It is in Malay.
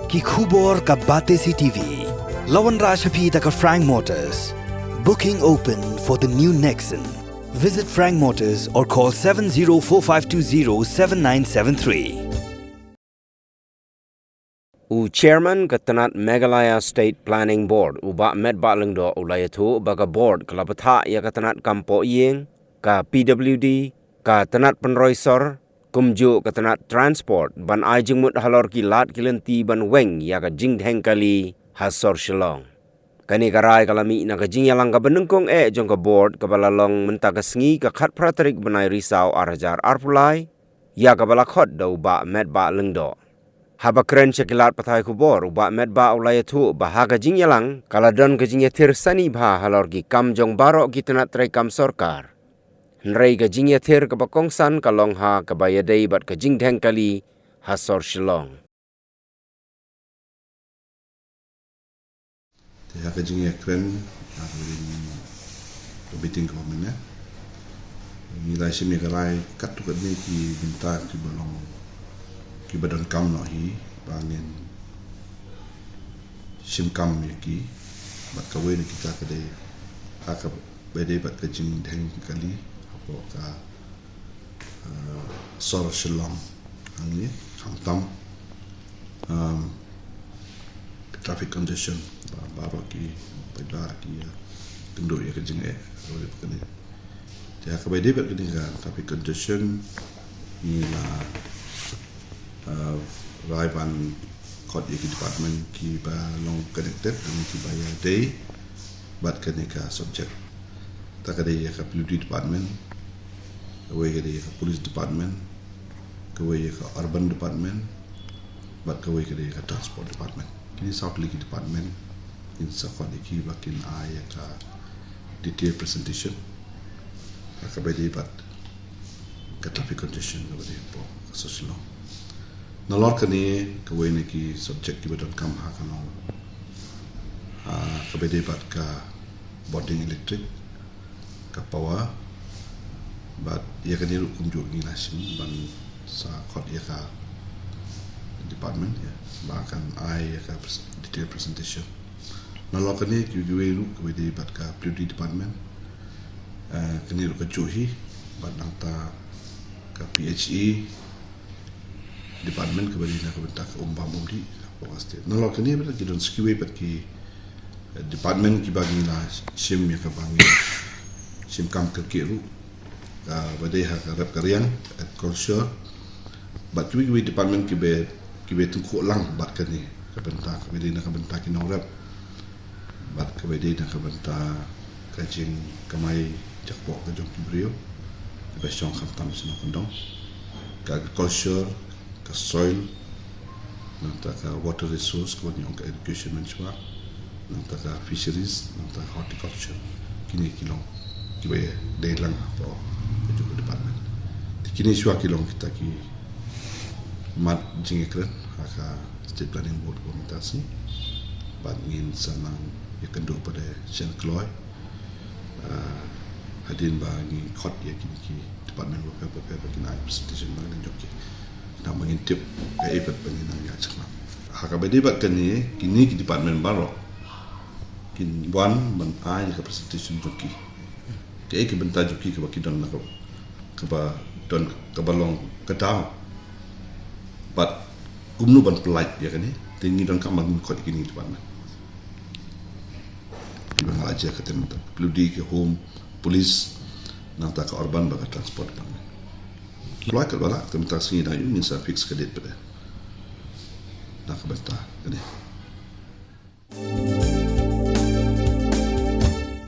ki khubor ka bate si TV. Lawan Rashapi taka Frank Motors. Booking open for the new Nexon. Visit Frank Motors or call 7045207973. Chairman ka Tnad Meghalaya State Planning Board uba medba lengdo ulayatu baga board kalapatha ya ka Tnad Kampo Yeng ka PWD ka Tnad Penroisor kumju ka Tnad Transport ban ai Jingmut Halor ki lat kilenti ban weng ya ka Dheng kali hasor Shillong. Kani karai kalami na ka Jingyalang ka benengkong jong ka board ka balalong menta ka sengi ka khat pratarik banai risau arajar arpulai ya ka balakot da uba medba lengdo. Haba keren cekilat patai kubor uba medba ulayatu bahaga Jingyalang kaladon ke Jingyatir sani bah Halor ki kam jong barok ki Tnad kam Sorkar. Nrei ke Jingyatir ke bakongsan kalong ha ke bayadei bat ke Dheng kali hasor Shillong. Tiha ke Jingyakren aku biting komen ya. Nilai semi kerai kat tu kat ni ki binta ki balong ki badan kam no hi bangin sim kam ki bat kawe ni kita kade aka bede bat ke Dheng kali apa ka sor Shillong angni hamtam traffic congestion baru ki pada ki tunduk ya ke Jingye oleh kene dia ka bede bat kene ka traffic congestion ni la Raiban Kot Yaki Department ki ba long connected dan ki ba ya day bat ka subject tak ada ya ka PWD Department kawe ya ka Police Department kawe ya ka Urban Department bat kawe ya ka Transport Department kini South Liki Department in Sakot Yaki bakin ya ka detailed presentation ka ba day bat ka traffic congestion kawe po social law Nalor kani kawe ni ki subject ki badan kam ha kano kabede bat ka boarding electric ka power bat ya kani ru kumju ni nasim ban sa khot ya ka department ya bahkan ai ya ka detailed presentation nalor kani ki ru kabede bat ka PWD department kani ru ka juhi bat nangta ka PHE department ke bali na ke bentak umpam umdi apa state nalor kini bela kidon skiwe pat ki department ki bagi la sim ya ka bangi sim kam ke kiru badai ha ka rap karian at culture bat ki department ki be tu lang bat kani ke bentak ke bali na ke bentak ki no rap bat ke bali na ke bentak ka jing kamai jakpo ke jong ki brio ke besong kham tam sino kondong ka agriculture ka soil nanta ka water resource ko nyong ka education management nanta ka fisheries nanta horticulture kini kilong kibe dailang po ke department kini shwa kilong kita ki mat Jingekren aka state planning board ko mitasi bat ngin sanang ya kendo pada Shen Kloy hadin ba ngi khot ya kini ki department ko pe kina presentation ba ngi joki na mengintip ke ibat penginang ya cakap. Haka bedi bat kini ki department baru kin wan ban ai ke presentation joki. Ke benta joki ke baki don nak ke ba don ke balong ke tau. Bat kumnu ban pelaj ya kini tinggi don kamang kot kini department. Di bang aja ke tem PWD ke home police nang tak urban bagi transport department. Keluar ke luar, tentang sini dah you minta fix kedit pada nak bentar, kedit.